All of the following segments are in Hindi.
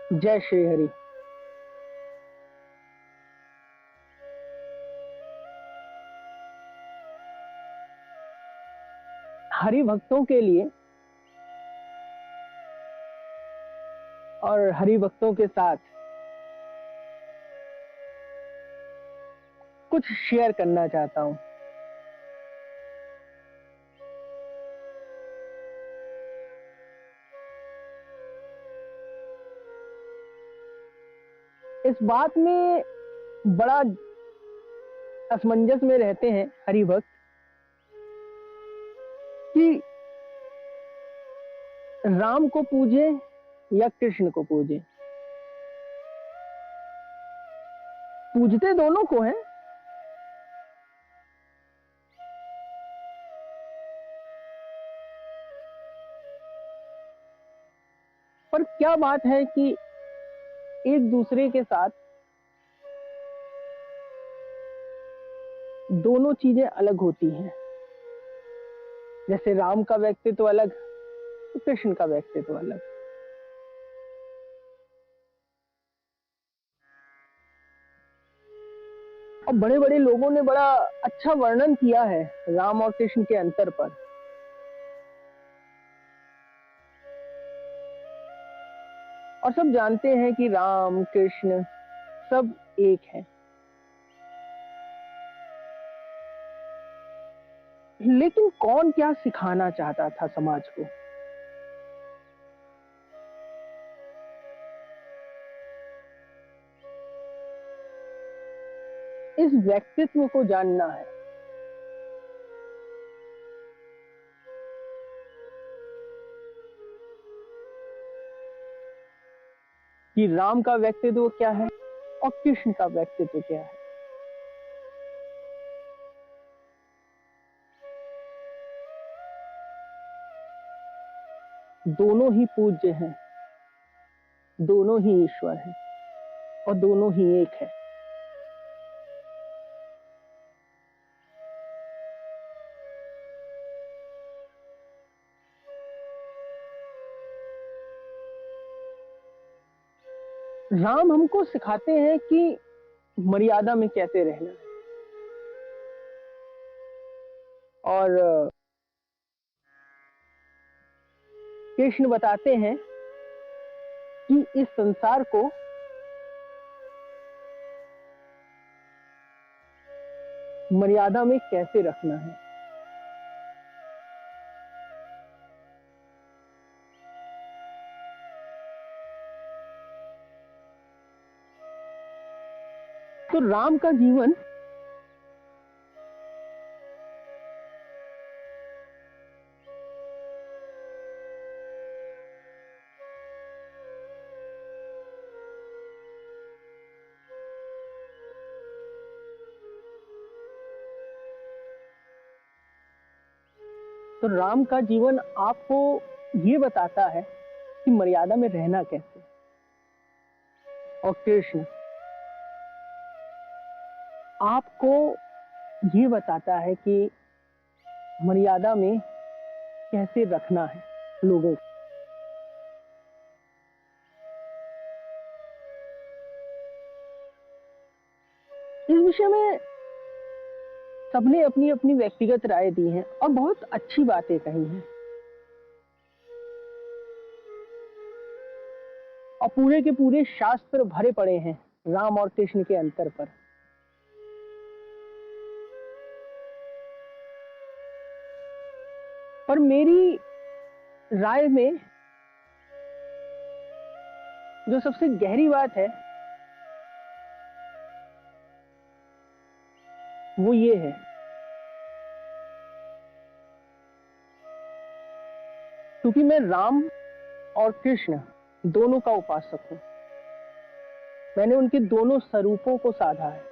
जय श्री हरि। हरि भक्तों के लिए और हरि भक्तों के साथ कुछ शेयर करना चाहता हूं। इस बात में बड़ा असमंजस में रहते हैं हरि भक्त कि राम को पूजे या कृष्ण को पूजे। पूजते दोनों को हैं, पर क्या बात है कि एक दूसरे के साथ दोनों चीजें अलग होती हैं। जैसे राम का व्यक्तित्व अलग तो कृष्ण का व्यक्तित्व अलग। और बड़े बड़े लोगों ने बड़ा अच्छा वर्णन किया है राम और कृष्ण के अंतर पर। और सब जानते हैं कि राम कृष्ण सब एक है। लेकिन कौन क्या सिखाना चाहता था समाज को? इस व्यक्तित्व को जानना है। कि राम का व्यक्तित्व क्या है और कृष्ण का व्यक्तित्व क्या है। दोनों ही पूज्य हैं, दोनों ही ईश्वर हैं और दोनों ही एक है। राम हमको सिखाते हैं कि मर्यादा में कैसे रहना है। और कृष्ण बताते हैं कि इस संसार को मर्यादा में कैसे रखना है। तो राम का जीवन तो राम का जीवन आपको ये बताता है कि मर्यादा में रहना कैसे। और कृष्ण आपको ये बताता है कि मर्यादा में कैसे रखना है लोगों को। इस विषय में सबने अपनी अपनी व्यक्तिगत राय दी है और बहुत अच्छी बातें कही हैं। और पूरे के पूरे शास्त्र भरे पड़े हैं राम और कृष्ण के अंतर पर। पर मेरी राय में जो सबसे गहरी बात है वो ये है क्योंकि मैं राम और कृष्ण दोनों का उपासक हूं। मैंने उनके दोनों स्वरूपों को साधा है।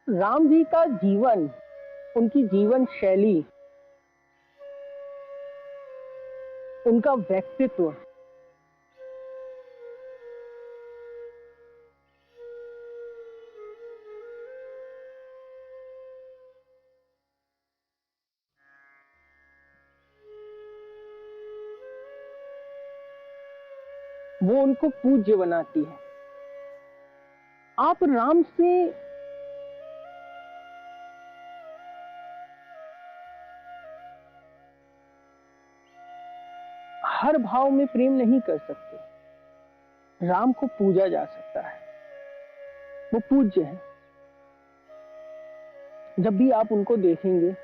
राम जी का जीवन, उनकी जीवन शैली, उनका व्यक्तित्व वो उनको पूज्य बनाती है। आप राम से हर भाव में प्रेम नहीं कर सकते। राम को पूजा जा सकता है, वो पूज्य है। जब भी आप उनको देखेंगे,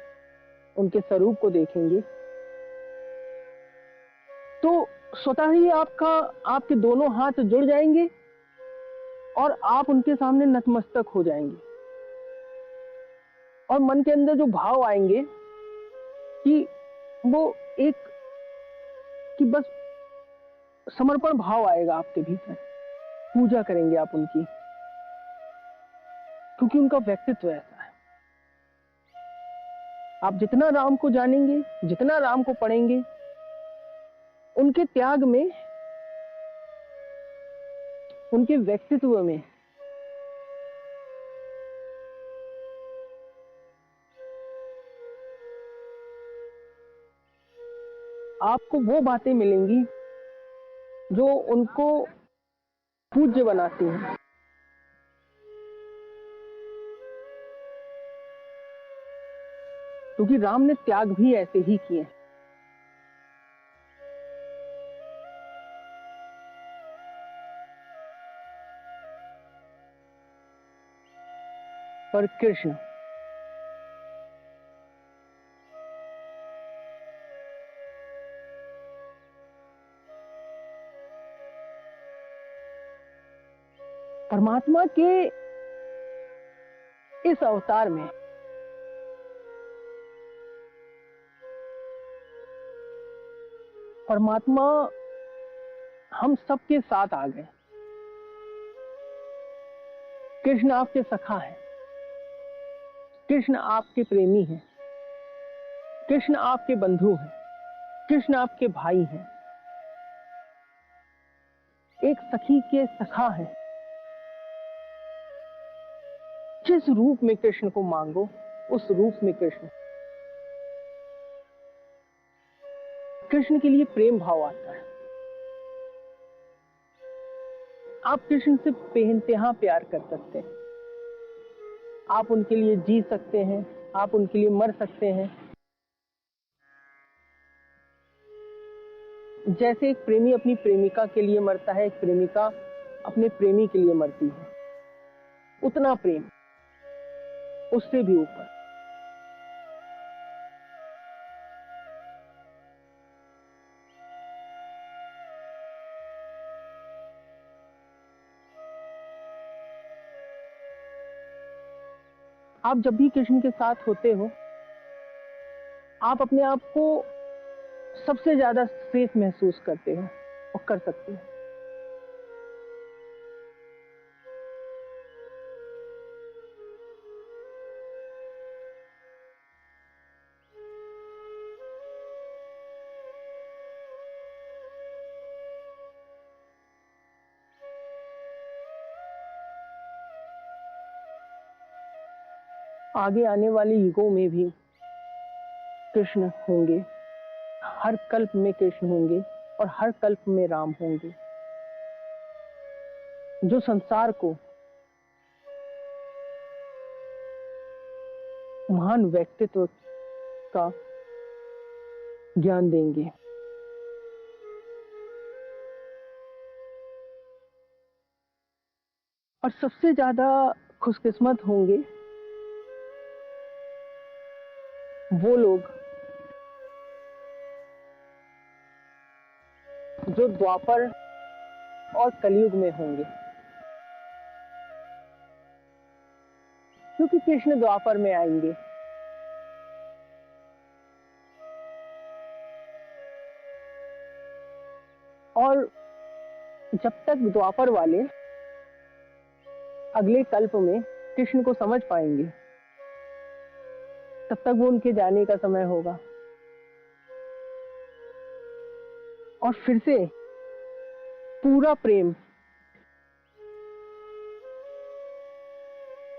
उनके स्वरूप को देखेंगे, तो स्वतः ही आपके दोनों हाथ जुड़ जाएंगे और आप उनके सामने नतमस्तक हो जाएंगे। और मन के अंदर जो भाव आएंगे कि वो एक कि बस समर्पण भाव आएगा आपके भीतर। पूजा करेंगे आप उनकी, क्योंकि उनका व्यक्तित्व ऐसा है। आप जितना राम को जानेंगे, जितना राम को पढ़ेंगे, उनके त्याग में, उनके व्यक्तित्व में आपको वो बातें मिलेंगी जो उनको पूज्य बनाती हैं। क्योंकि राम ने त्याग भी ऐसे ही किए। पर कृष्ण परमात्मा के इस अवतार में परमात्मा हम सबके साथ आ गए। कृष्ण आपके सखा है, कृष्ण आपके प्रेमी हैं, कृष्ण आपके बंधु हैं, कृष्ण आपके भाई हैं। एक सखी के सखा है। जिस रूप में कृष्ण को मांगो, उस रूप में कृष्ण के लिए प्रेम भाव आता है। आप कृष्ण से बेइंतहा प्यार कर सकते हैं। आप उनके लिए जी सकते हैं, आप उनके लिए मर सकते हैं। जैसे एक प्रेमी अपनी प्रेमिका के लिए मरता है, एक प्रेमिका अपने प्रेमी के लिए मरती है, उतना प्रेम, उससे भी ऊपर। आप जब भी कृष्ण के साथ होते हो, आप अपने आप को सबसे ज्यादा सेफ महसूस करते हो और कर सकते हो। आगे आने वाले युगों में भी कृष्ण होंगे, हर कल्प में कृष्ण होंगे और हर कल्प में राम होंगे, जो संसार को महान व्यक्तित्व का ज्ञान देंगे। और सबसे ज्यादा खुशकिस्मत होंगे वो लोग जो द्वापर और कलयुग में होंगे, क्योंकि कृष्ण द्वापर में आएंगे। और जब तक द्वापर वाले अगले कल्प में कृष्ण को समझ पाएंगे, तब तक वो उनके जाने का समय होगा। और फिर से पूरा प्रेम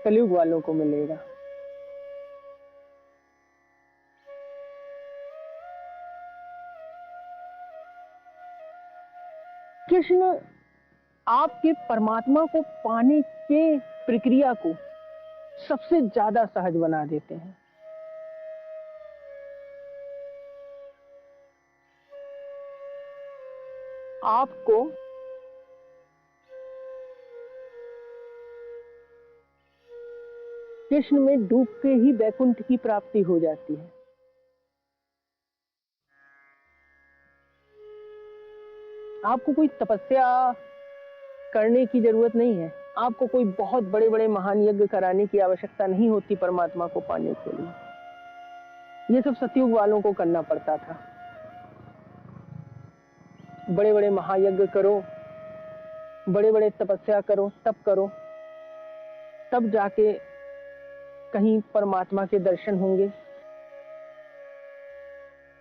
कलयुग वालों को मिलेगा। कृष्ण आपके परमात्मा को पाने के प्रक्रिया को सबसे ज्यादा सहज बना देते हैं। आपको कृष्ण में डूब के ही वैकुंठ की प्राप्ति हो जाती है। आपको कोई तपस्या करने की जरूरत नहीं है, आपको कोई बहुत बड़े बड़े महान यज्ञ कराने की आवश्यकता नहीं होती परमात्मा को पाने के लिए। ये सब सतयुग वालों को करना पड़ता था। बड़े बड़े महायज्ञ करो, बड़े बड़े तपस्या करो, तप करो, तब जाके कहीं परमात्मा के दर्शन होंगे,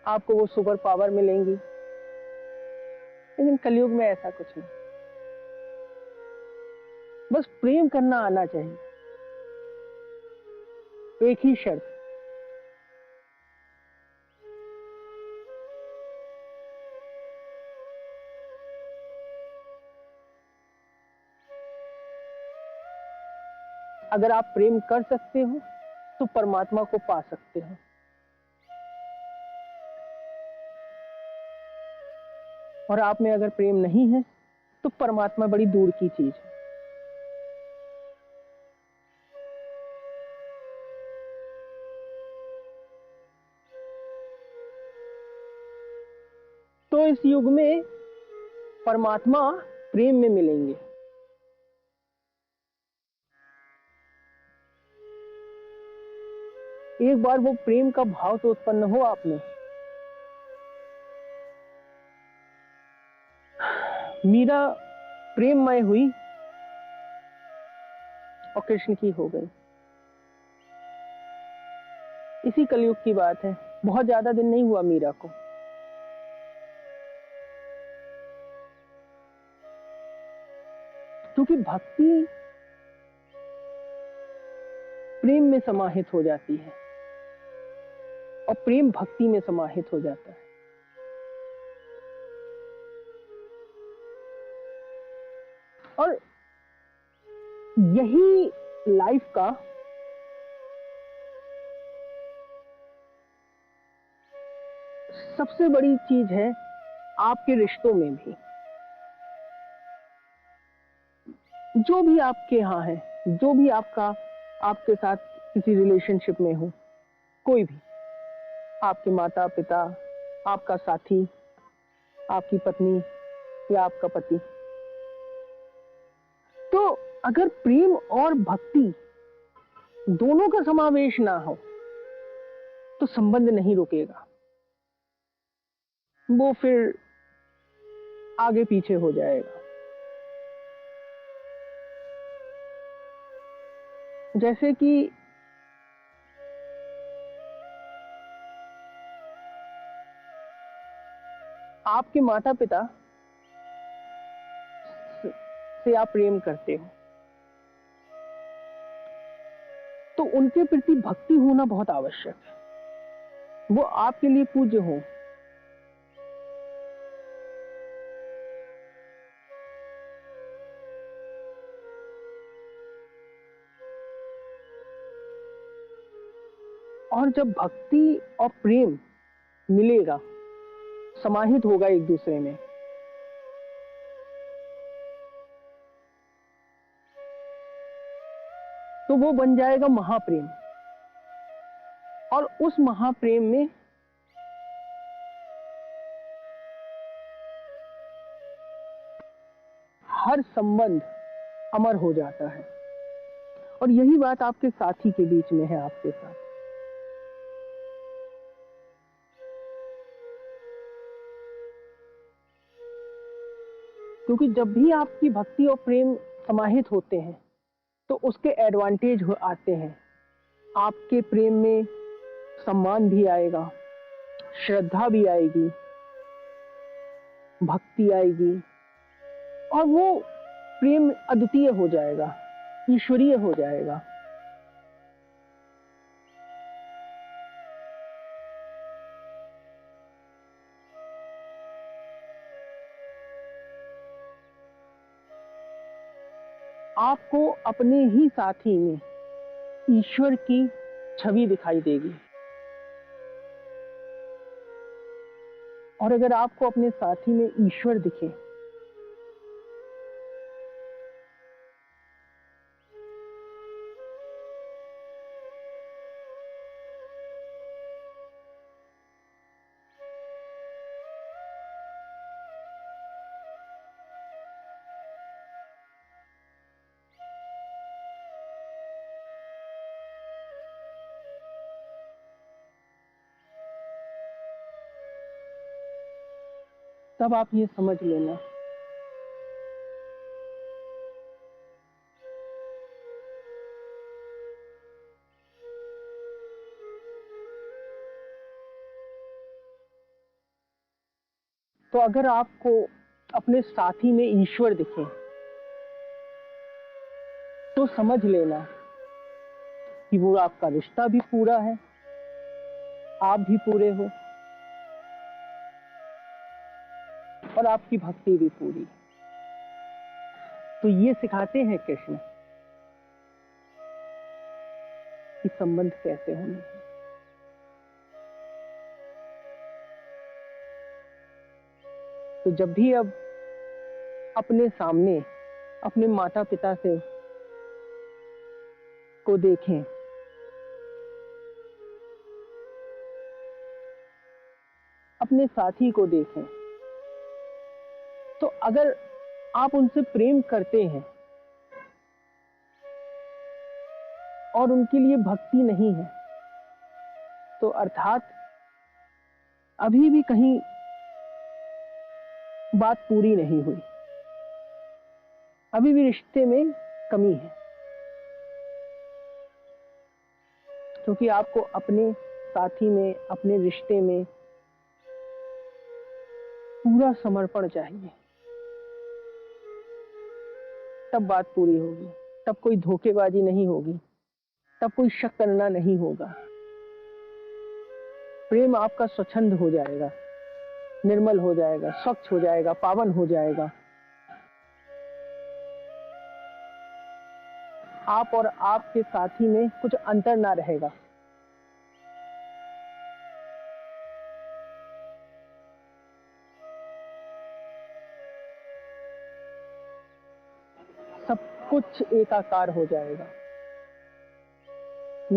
आपको वो सुपर पावर मिलेंगी। लेकिन कलयुग में ऐसा कुछ नहीं, बस प्रेम करना आना चाहिए। एक ही शर्त, अगर आप प्रेम कर सकते हो तो परमात्मा को पा सकते हो। और आप में अगर प्रेम नहीं है तो परमात्मा बड़ी दूर की चीज है। तो इस युग में परमात्मा प्रेम में मिलेंगे। एक बार वो प्रेम का भाव तो उत्पन्न हो आप में। मीरा प्रेममय हुई और कृष्ण की हो गई। इसी कलयुग की बात है, बहुत ज्यादा दिन नहीं हुआ मीरा को। क्योंकि भक्ति प्रेम में समाहित हो जाती है और प्रेम भक्ति में समाहित हो जाता है। और यही लाइफ का सबसे बड़ी चीज है आपके रिश्तों में भी। जो भी आपके यहाँ है, जो भी आपके साथ किसी रिलेशनशिप में हो, कोई भी, आपके माता पिता, आपका साथी, आपकी पत्नी या आपका पति, तो अगर प्रेम और भक्ति दोनों का समावेश ना हो तो संबंध नहीं रुकेगा, वो फिर आगे पीछे हो जाएगा। जैसे कि आपके माता पिता से आप प्रेम करते हो तो उनके प्रति भक्ति होना बहुत आवश्यक है। वो आपके लिए पूज्य हो, और जब भक्ति और प्रेम मिलेगा, समाहित होगा एक दूसरे में, तो वो बन जाएगा महाप्रेम। और उस महाप्रेम में हर संबंध अमर हो जाता है। और यही बात आपके साथी के बीच में है, आपके साथ। क्योंकि जब भी आपकी भक्ति और प्रेम समाहित होते हैं तो उसके एडवांटेज आते हैं। आपके प्रेम में सम्मान भी आएगा, श्रद्धा भी आएगी, भक्ति आएगी, और वो प्रेम अद्वितीय हो जाएगा, ईश्वरीय हो जाएगा। आपको अपने ही साथी में ईश्वर की छवि दिखाई देगी। और अगर आपको अपने साथी में ईश्वर दिखे, तब आप ये समझ लेना तो अगर आपको अपने साथी में ईश्वर दिखे तो समझ लेना कि वो आपका रिश्ता भी पूरा है, आप भी पूरे हो, और आपकी भक्ति भी पूरी। तो ये सिखाते हैं कृष्ण कि संबंध कैसे होने हैं। तो जब भी अब अपने सामने अपने माता पिता से को देखें, अपने साथी को देखें, तो अगर आप उनसे प्रेम करते हैं और उनके लिए भक्ति नहीं है, तो अर्थात अभी भी कहीं बात पूरी नहीं हुई, अभी भी रिश्ते में कमी है। क्योंकि आपको अपने साथी में, अपने रिश्ते में पूरा समर्पण चाहिए, तब बात पूरी होगी, तब कोई धोखेबाजी नहीं होगी, तब कोई शक करना नहीं होगा। प्रेम आपका स्वच्छंद हो जाएगा, निर्मल हो जाएगा, स्वच्छ हो जाएगा, पावन हो जाएगा। आप और आपके साथी में कुछ अंतर ना रहेगा। सब कुछ एकाकार हो जाएगा,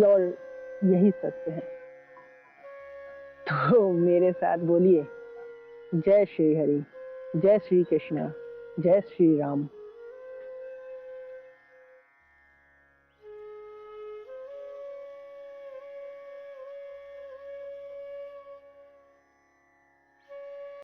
और यही सत्य है। तो मेरे साथ बोलिए, जय श्री हरि, जय श्री कृष्ण, जय श्री राम।